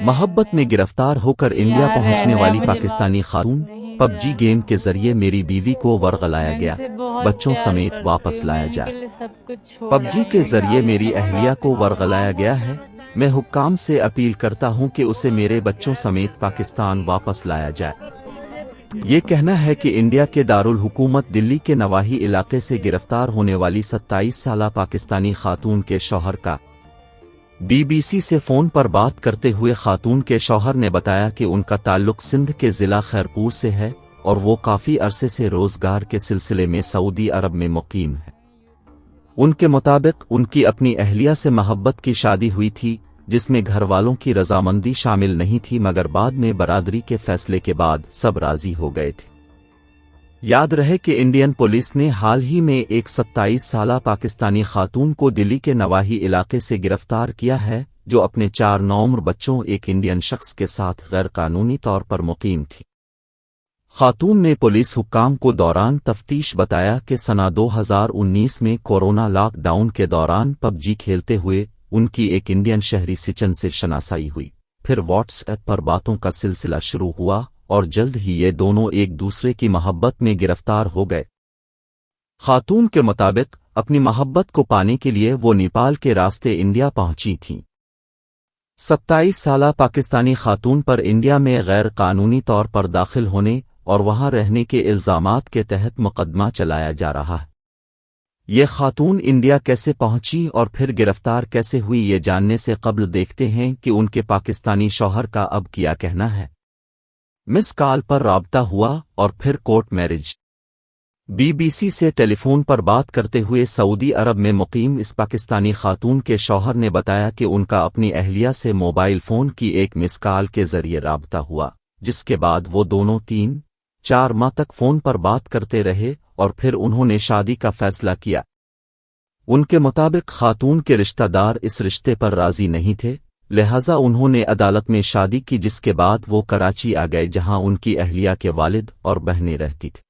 محبت میں گرفتار ہو کر انڈیا پہنچنے والی پاکستانی خاتون پب جی گیم کے ذریعے میری بیوی کو ورغلایا گیا، بچوں سمیت واپس لایا جائے۔ پب جی کے ذریعے میری اہلیہ کو ورغلایا گیا ہے۔ میں حکام سے اپیل کرتا ہوں کہ اسے میرے بچوں سمیت پاکستان واپس لایا جائے۔ یہ کہنا ہے کہ انڈیا کے دارالحکومت دلی کے نواحی علاقے سے گرفتار ہونے والی 27 سالہ پاکستانی خاتون کے شوہر کا۔ بی بی سی سے فون پر بات کرتے ہوئے خاتون کے شوہر نے بتایا کہ ان کا تعلق سندھ کے ضلع خیرپور سے ہے اور وہ کافی عرصے سے روزگار کے سلسلے میں سعودی عرب میں مقیم ہے۔ ان کے مطابق ان کی اپنی اہلیہ سے محبت کی شادی ہوئی تھی، جس میں گھر والوں کی رضامندی شامل نہیں تھی، مگر بعد میں برادری کے فیصلے کے بعد سب راضی ہو گئے تھے۔ یاد رہے کہ انڈین پولیس نے حال ہی میں ایک 27 سالہ پاکستانی خاتون کو دلی کے نواحی علاقے سے گرفتار کیا ہے، جو اپنے 4 نوعمر بچوں ایک انڈین شخص کے ساتھ غیر قانونی طور پر مقیم تھی۔ خاتون نے پولیس حکام کو دوران تفتیش بتایا کہ سنہ 2019 میں کورونا لاک ڈاؤن کے دوران پب جی کھیلتے ہوئے ان کی ایک انڈین شہری سچن سے شناسائی ہوئی، پھر واٹس ایپ پر باتوں کا سلسلہ شروع ہوا اور جلد ہی یہ دونوں ایک دوسرے کی محبت میں گرفتار ہو گئے۔ خاتون کے مطابق اپنی محبت کو پانے کے لیے وہ نیپال کے راستے انڈیا پہنچی تھیں۔ 27 سالہ پاکستانی خاتون پر انڈیا میں غیر قانونی طور پر داخل ہونے اور وہاں رہنے کے الزامات کے تحت مقدمہ چلایا جا رہا ہے۔ یہ خاتون انڈیا کیسے پہنچی اور پھر گرفتار کیسے ہوئی، یہ جاننے سے قبل دیکھتے ہیں کہ ان کے پاکستانی شوہر کا اب کیا کہنا ہے۔ مس کال پر رابطہ ہوا اور پھر court marriage. B B C سے ٹیلی فون پر بات کرتے ہوئے سعودی عرب میں مقیم اس پاکستانی خاتون کے شوہر نے بتایا کہ ان کا اپنی اہلیہ سے موبائل فون کی ایک مس کال کے ذریعے رابطہ ہوا، جس کے بعد وہ دونوں 3-4 ماہ تک فون پر بات کرتے رہے اور پھر انہوں نے شادی کا فیصلہ کیا۔ ان کے مطابق خاتون کے رشتہ دار اس رشتے پر راضی نہیں تھے، لہذا انہوں نے عدالت میں شادی کی، جس کے بعد وہ کراچی آ گئے جہاں ان کی اہلیہ کے والد اور بہنیں رہتی تھیں۔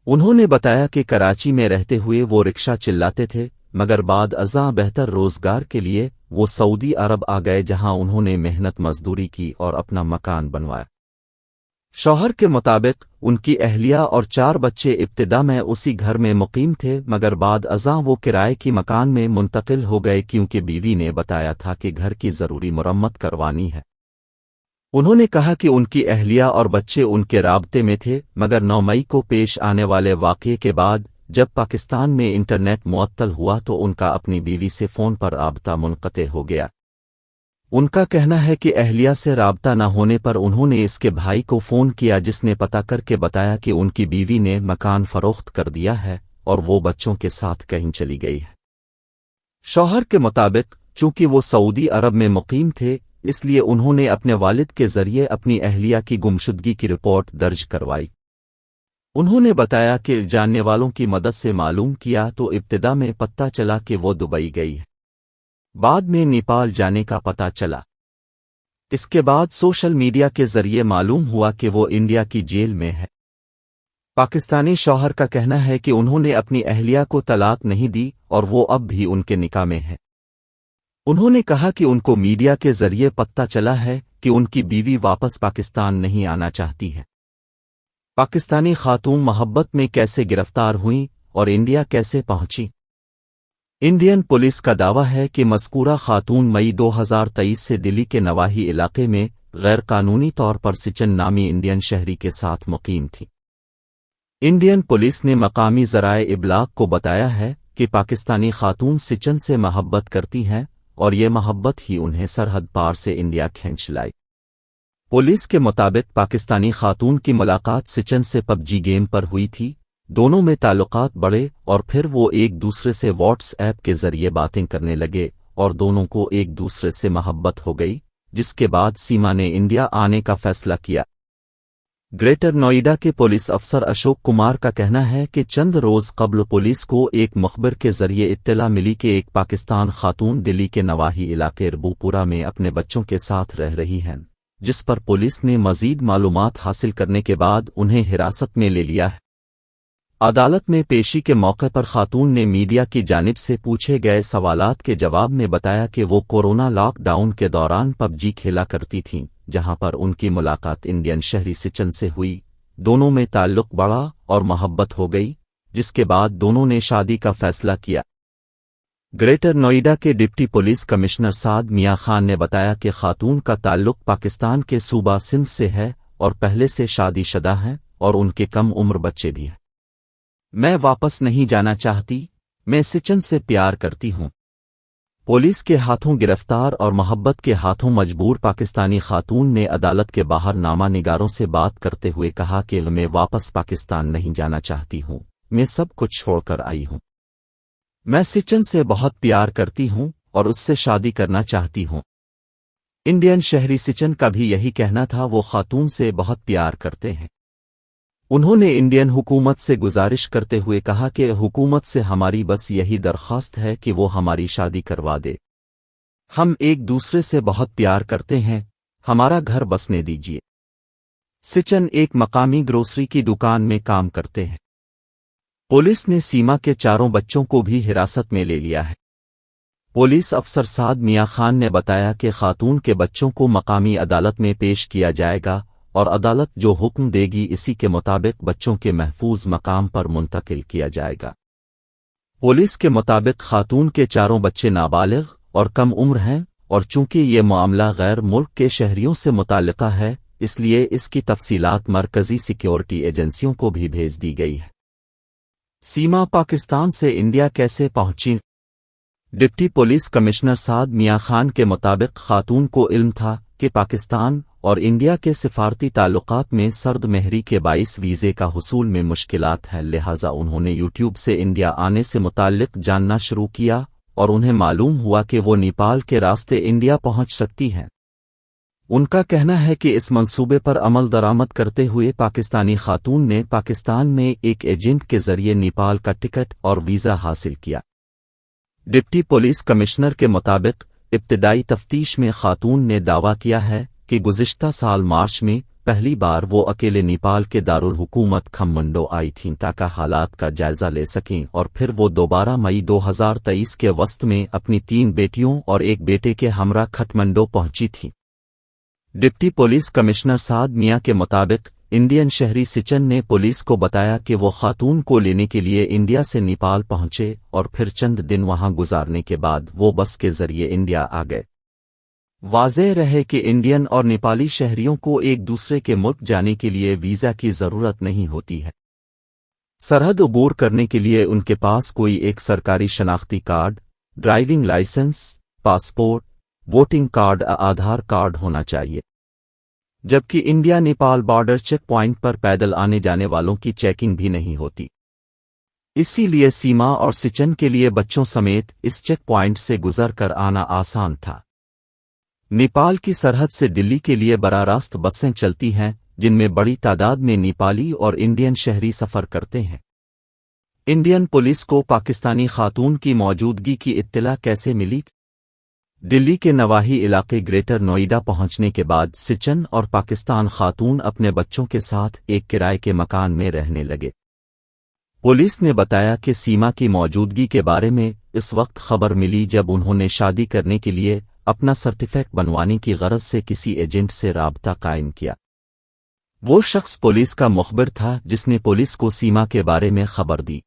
انہوں نے بتایا کہ کراچی میں رہتے ہوئے وہ رکشہ چلاتے تھے، مگر بعد ازاں بہتر روزگار کے لیے وہ سعودی عرب آ گئے جہاں انہوں نے محنت مزدوری کی اور اپنا مکان بنوایا۔ شوہر کے مطابق ان کی اہلیہ اور 4 بچے ابتدا میں اسی گھر میں مقیم تھے، مگر بعد ازاں وہ کرائے کی مکان میں منتقل ہو گئے کیونکہ بیوی نے بتایا تھا کہ گھر کی ضروری مرمت کروانی ہے۔ انہوں نے کہا کہ ان کی اہلیہ اور بچے ان کے رابطے میں تھے، مگر 9 مئی کو پیش آنے والے واقعے کے بعد جب پاکستان میں انٹرنیٹ معطل ہوا تو ان کا اپنی بیوی سے فون پر رابطہ منقطع ہو گیا۔ ان کا کہنا ہے کہ اہلیہ سے رابطہ نہ ہونے پر انہوں نے اس کے بھائی کو فون کیا، جس نے پتہ کر کے بتایا کہ ان کی بیوی نے مکان فروخت کر دیا ہے اور وہ بچوں کے ساتھ کہیں چلی گئی ہے۔ شوہر کے مطابق چونکہ وہ سعودی عرب میں مقیم تھے، اس لیے انہوں نے اپنے والد کے ذریعے اپنی اہلیہ کی گمشدگی کی رپورٹ درج کروائی۔ انہوں نے بتایا کہ جاننے والوں کی مدد سے معلوم کیا تو ابتدا میں پتہ چلا کہ وہ دبئی گئی ہے، بعد میں نیپال جانے کا پتہ چلا۔ اس کے بعد سوشل میڈیا کے ذریعے معلوم ہوا کہ وہ انڈیا کی جیل میں ہے۔ پاکستانی شوہر کا کہنا ہے کہ انہوں نے اپنی اہلیہ کو طلاق نہیں دی اور وہ اب بھی ان کے نکاح میں ہے۔ انہوں نے کہا کہ ان کو میڈیا کے ذریعے پتہ چلا ہے کہ ان کی بیوی واپس پاکستان نہیں آنا چاہتی ہے۔ پاکستانی خاتون محبت میں کیسے گرفتار ہوئیں اور انڈیا کیسے پہنچی؟ انڈین پولیس کا دعویٰ ہے کہ مذکورہ خاتون مئی 2023 سے دلی کے نواحی علاقے میں غیر قانونی طور پر سچن نامی انڈین شہری کے ساتھ مقیم تھی۔ انڈین پولیس نے مقامی ذرائع ابلاغ کو بتایا ہے کہ پاکستانی خاتون سچن سے محبت کرتی ہیں اور یہ محبت ہی انہیں سرحد پار سے انڈیا کھینچ لائی۔ پولیس کے مطابق پاکستانی خاتون کی ملاقات سچن سے پب جی گیم پر ہوئی تھی، دونوں میں تعلقات بڑھے اور پھر وہ ایک دوسرے سے واٹس ایپ کے ذریعے باتیں کرنے لگے اور دونوں کو ایک دوسرے سے محبت ہو گئی، جس کے بعد سیما نے انڈیا آنے کا فیصلہ کیا۔ گریٹر نوئیڈا کے پولیس افسر اشوک کمار کا کہنا ہے کہ چند روز قبل پولیس کو ایک مخبر کے ذریعے اطلاع ملی کہ ایک پاکستان خاتون دلی کے نواحی علاقے ربوپورہ میں اپنے بچوں کے ساتھ رہ رہی ہیں، جس پر پولیس نے مزید معلومات حاصل کرنے کے بعد انہیں حراست میں لے لیا ہے۔ عدالت میں پیشی کے موقع پر خاتون نے میڈیا کی جانب سے پوچھے گئے سوالات کے جواب میں بتایا کہ وہ کورونا لاک ڈاؤن کے دوران پب جی کھیلا کرتی تھیں، جہاں پر ان کی ملاقات انڈین شہری سچن سے ہوئی۔ دونوں میں تعلق بڑھا اور محبت ہو گئی، جس کے بعد دونوں نے شادی کا فیصلہ کیا۔ گریٹر نوئیڈا کے ڈپٹی پولیس کمشنر سعد میاں خان نے بتایا کہ خاتون کا تعلق پاکستان کے صوبہ سندھ سے ہے اور پہلے سے شادی شدہ ہیں اور ان کے کم عمر بچے بھی ہیں۔ میں واپس نہیں جانا چاہتی، میں سچن سے پیار کرتی ہوں۔ پولیس کے ہاتھوں گرفتار اور محبت کے ہاتھوں مجبور پاکستانی خاتون نے عدالت کے باہر نامہ نگاروں سے بات کرتے ہوئے کہا کہ میں واپس پاکستان نہیں جانا چاہتی ہوں، میں سب کچھ چھوڑ کر آئی ہوں۔ میں سچن سے بہت پیار کرتی ہوں اور اس سے شادی کرنا چاہتی ہوں۔ انڈین شہری سچن کا بھی یہی کہنا تھا، وہ خاتون سے بہت پیار کرتے ہیں۔ انہوں نے انڈین حکومت سے گزارش کرتے ہوئے کہا کہ حکومت سے ہماری بس یہی درخواست ہے کہ وہ ہماری شادی کروا دے۔ ہم ایک دوسرے سے بہت پیار کرتے ہیں، ہمارا گھر بسنے دیجیے۔ سچن ایک مقامی گروسری کی دکان میں کام کرتے ہیں۔ پولیس نے سیما کے 4 بچوں کو بھی حراست میں لے لیا ہے۔ پولیس افسر سعد میاں خان نے بتایا کہ خاتون کے بچوں کو مقامی عدالت میں پیش کیا جائے گا اور عدالت جو حکم دے گی اسی کے مطابق بچوں کے محفوظ مقام پر منتقل کیا جائے گا۔ پولیس کے مطابق خاتون کے 4 بچے نابالغ اور کم عمر ہیں، اور چونکہ یہ معاملہ غیر ملک کے شہریوں سے متعلقہ ہے، اس لیے اس کی تفصیلات مرکزی سیکیورٹی ایجنسیوں کو بھی بھیج دی گئی ہے۔ سیما پاکستان سے انڈیا کیسے پہنچی؟ ڈپٹی پولیس کمشنر سعد میاں خان کے مطابق خاتون کو علم تھا کہ پاکستان اور انڈیا کے سفارتی تعلقات میں سرد مہری کے باعث ویزے کا حصول میں مشکلات ہیں، لہٰذا انہوں نے یوٹیوب سے انڈیا آنے سے متعلق جاننا شروع کیا اور انہیں معلوم ہوا کہ وہ نیپال کے راستے انڈیا پہنچ سکتی ہیں۔ ان کا کہنا ہے کہ اس منصوبے پر عمل درآمد کرتے ہوئے پاکستانی خاتون نے پاکستان میں ایک ایجنٹ کے ذریعے نیپال کا ٹکٹ اور ویزا حاصل کیا۔ ڈپٹی پولیس کمشنر کے مطابق ابتدائی تفتیش میں خاتون نے دعویٰ کیا ہے کہ گزشتہ سال مارچ میں پہلی بار وہ اکیلے نیپال کے دارالحکومت کھممنڈو آئی تھیں تاکہ حالات کا جائزہ لے سکیں، اور پھر وہ دوبارہ مئی 2023 کے وسط میں اپنی 3 بیٹیوں اور ایک بیٹے کے ہمراہ کھٹمنڈو پہنچی تھیں۔ ڈپٹی پولیس کمشنر سعد میاں کے مطابق انڈین شہری سچن نے پولیس کو بتایا کہ وہ خاتون کو لینے کے لیے انڈیا سے نیپال پہنچے اور پھر چند دن وہاں گزارنے کے بعد وہ بس کے ذریعے انڈیا آ گئے۔ واضح رہے کہ انڈین اور نیپالی شہریوں کو ایک دوسرے کے ملک جانے کے لیے ویزا کی ضرورت نہیں ہوتی ہے۔ سرحد عبور کرنے کے لیے ان کے پاس کوئی ایک سرکاری شناختی card, driving licence, passport, voting card, Aadhaar card ہونا چاہیے، جبکہ India Nepal border check point پر پیدل آنے جانے والوں کی چیکنگ بھی نہیں ہوتی۔ اسی لیے سیما اور سچن کے لیے بچوں سمیت اس چیک پوائنٹ سے گزر کر آنا آسان تھا۔ نیپال کی سرحد سے دلی کے لیے براہ راست بسیں چلتی ہیں، جن میں بڑی تعداد میں نیپالی اور انڈین شہری سفر کرتے ہیں۔ انڈین پولیس کو پاکستانی خاتون کی موجودگی کی اطلاع کیسے ملی؟ دلی کے نواحی علاقے گریٹر نوئیڈا پہنچنے کے بعد سچن اور پاکستان خاتون اپنے بچوں کے ساتھ ایک کرائے کے مکان میں رہنے لگے۔ پولیس نے بتایا کہ سیما کی موجودگی کے بارے میں اس وقت خبر ملی جب انہوں نے شادی کرنے کے لیے اپنا سرٹیفکیٹ بنوانے کی غرض سے کسی ایجنٹ سے رابطہ قائم کیا۔ وہ شخص پولیس کا مخبر تھا جس نے پولیس کو سیما کے بارے میں خبر دی۔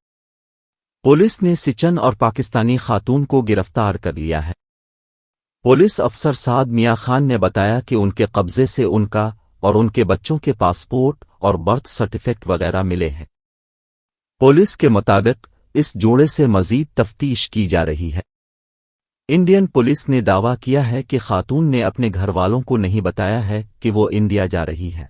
پولیس نے سچن اور پاکستانی خاتون کو گرفتار کر لیا ہے۔ پولیس افسر سعد میاں خان نے بتایا کہ ان کے قبضے سے ان کا اور ان کے بچوں کے پاسپورٹ اور برتھ سرٹیفکیٹ وغیرہ ملے ہیں۔ پولیس کے مطابق اس جوڑے سے مزید تفتیش کی جا رہی ہے۔ انڈین پولیس نے دعویٰ کیا ہے کہ خاتون نے اپنے گھر والوں کو نہیں بتایا ہے کہ وہ انڈیا جا رہی ہے۔